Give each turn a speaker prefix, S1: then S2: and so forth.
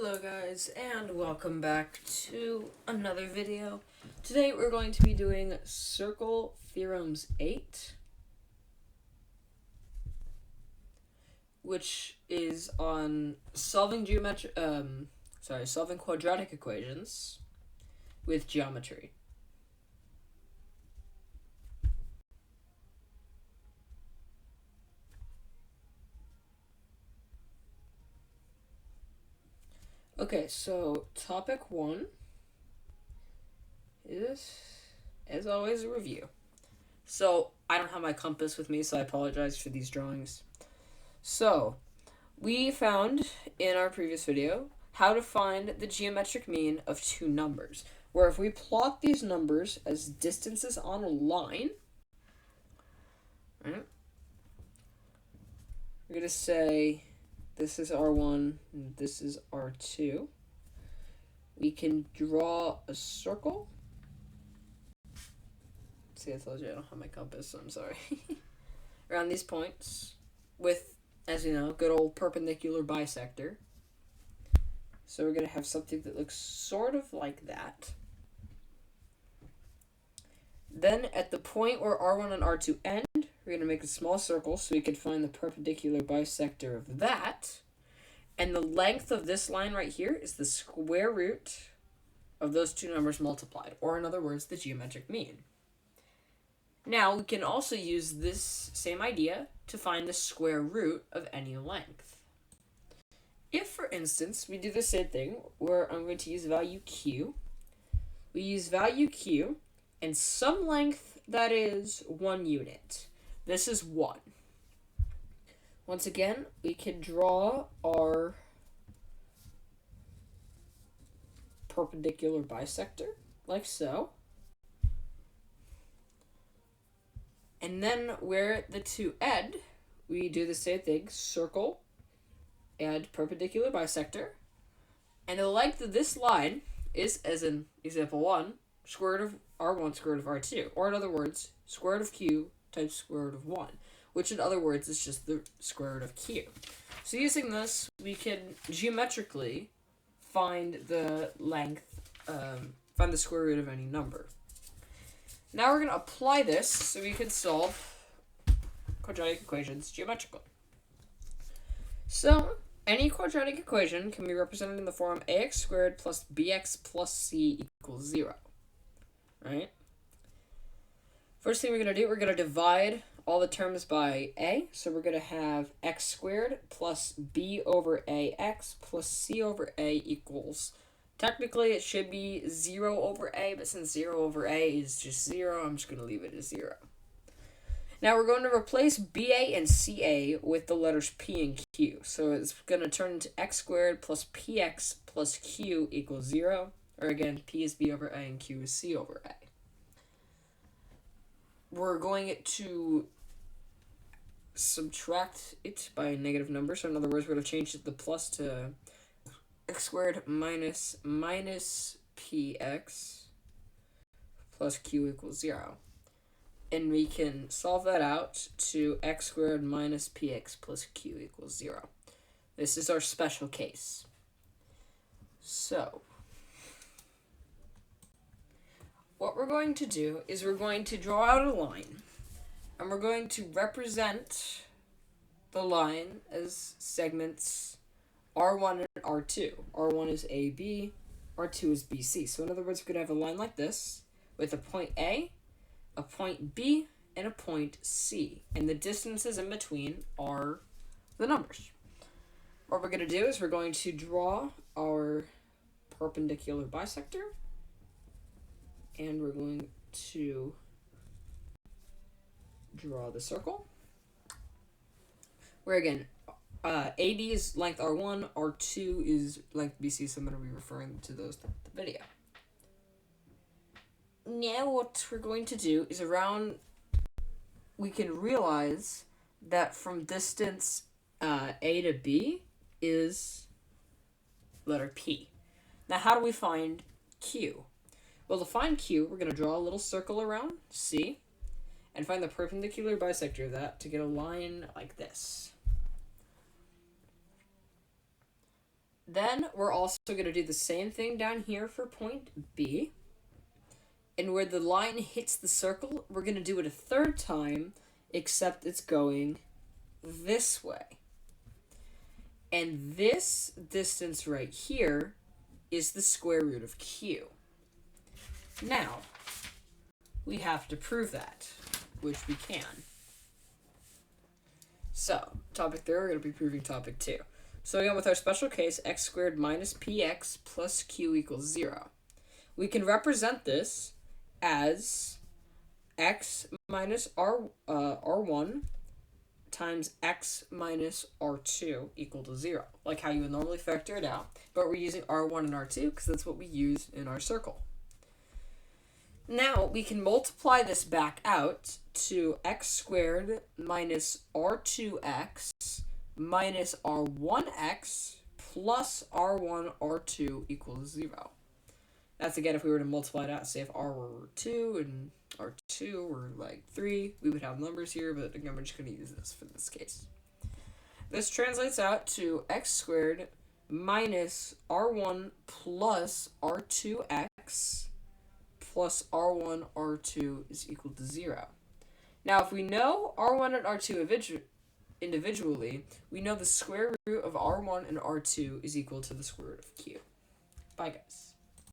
S1: Hello guys, and welcome back to another video. Today we're going to be doing Circle Theorems 8, which is on solving quadratic equations with geometry. Okay, so topic 1 is, as always, a review. So, I don't have my compass with me, so I apologize for these drawings. So, we found in our previous video how to find the geometric mean of two numbers, where if we plot these numbers as distances on a line, right, we're going to say this is R1 and this is R2. We can draw a circle. See, I told you I don't have my compass, so I'm sorry. Around these points with, as you know, good old perpendicular bisector. So we're going to have something that looks sort of like that. Then at the point where R1 and R2 end, we're going to make a small circle so we can find the perpendicular bisector of that. And the length of this line right here is the square root of those two numbers multiplied, or in other words, the geometric mean. Now, we can also use this same idea to find the square root of any length. If, for instance, we do the same thing where I'm going to use value q, we use value q and some length that is 1 unit. This is 1. Once again, we can draw our perpendicular bisector, like so. And then where the two end, we do the same thing, circle and perpendicular bisector. And the length of this line is, as in example 1, square root of R1 square root of R2. Or in other words, square root of q times square root of 1. Which in other words is just the square root of q. So using this, we can geometrically find the length, find the square root of any number. Now we're going to apply this so we can solve quadratic equations geometrically. So any quadratic equation can be represented in the form ax squared plus bx plus c equals 0. Right? First thing we're going to do, we're going to divide all the terms by a. So we're going to have x squared plus b over ax plus c over a equals, technically it should be 0 over a, but since 0 over a is just 0, I'm just going to leave it as 0. Now we're going to replace ba and ca with the letters p and q. So it's going to turn into x squared plus px plus q equals 0. Or again, p is b over a and q is c over a. We're going to subtract it by a negative number. So in other words, we're going to change the plus to x squared minus px plus q equals 0. And we can solve that out to x squared minus px plus q equals 0. This is our special case. So what we're going to do is we're going to draw out a line, and we're going to represent the line as segments R1 and R2. R1 is AB, R2 is BC. So in other words, we're going to have a line like this with a point A, a point B, and a point C. And the distances in between are the numbers. What we're going to do is we're going to draw our perpendicular bisector. And we're going to draw the circle. Where again, AB is length R1, R2 is length BC, so I'm going to be referring to those in the video. Now what we're going to do is we can realize that from distance A to B is letter P. Now how do we find Q? Well, to find Q, we're going to draw a little circle around C and find the perpendicular bisector of that to get a line like this. Then we're also going to do the same thing down here for point B. And where the line hits the circle, we're going to do it a third time, except it's going this way. And this distance right here is the square root of Q. Now, we have to prove that, which we can. So, topic 3, we're going to be proving topic 2. So again, with our special case, x squared minus px plus q equals 0. We can represent this as x minus r1 times x minus r2 equal to 0, like how you would normally factor it out, but we're using r1 and r2 because that's what we use in our circle. Now, we can multiply this back out to x squared minus r2x minus r1x plus r1 r2 equals 0. That's again if we were to multiply it out, say if r were 2 and r2 were like 3, we would have numbers here, but again, we're just going to use this for this case. This translates out to x squared minus r1 plus r2x plus r1 r2 is equal to 0. Now, if we know r1 and r2 individually, we know the square root of r1 and r2 is equal to the square root of q. Bye, guys.